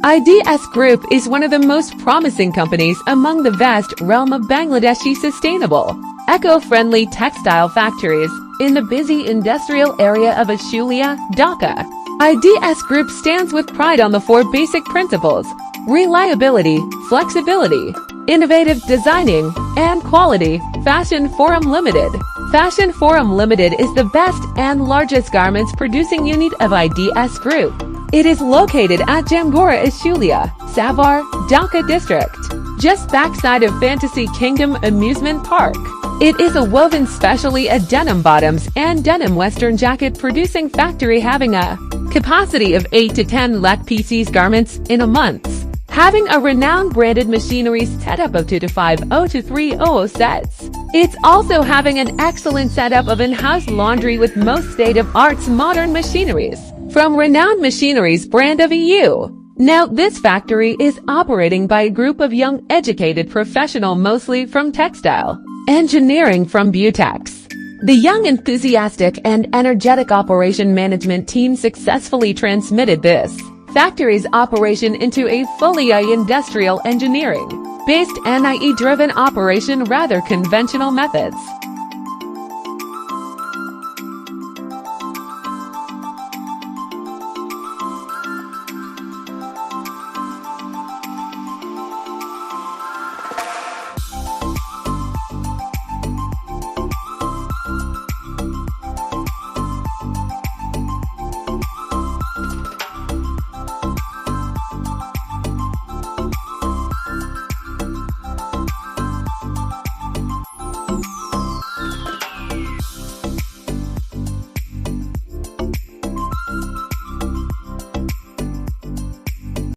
IDS Group is one of the most promising companies among the vast realm of Bangladeshi sustainable, eco-friendly textile factories in the busy industrial area of Ashulia, Dhaka. IDS Group stands with pride on the four basic principles: reliability, flexibility, innovative designing, and quality. Fashion Forum Limited. Fashion Forum Limited is the best and largest garments producing unit of IDS Group. It is located at Jamgora Ashulia, Savar, Dhaka district, just backside of Fantasy Kingdom Amusement Park. It is a woven specially a denim bottoms and denim western jacket producing factory having a capacity of 8 to 10 lakh pieces garments in a month, having a renowned branded machinery setup of 2 to 50 to 300 sets. It's also having an excellent setup of in-house laundry with most state-of-art modern machineries from renowned machineries brand of EU. Now this factory is operating by a group of young educated professional mostly from textile engineering from Butex. The young enthusiastic and energetic operation management team successfully transmitted this factory's operation into a fully industrial engineering based NIE driven operation rather conventional methods.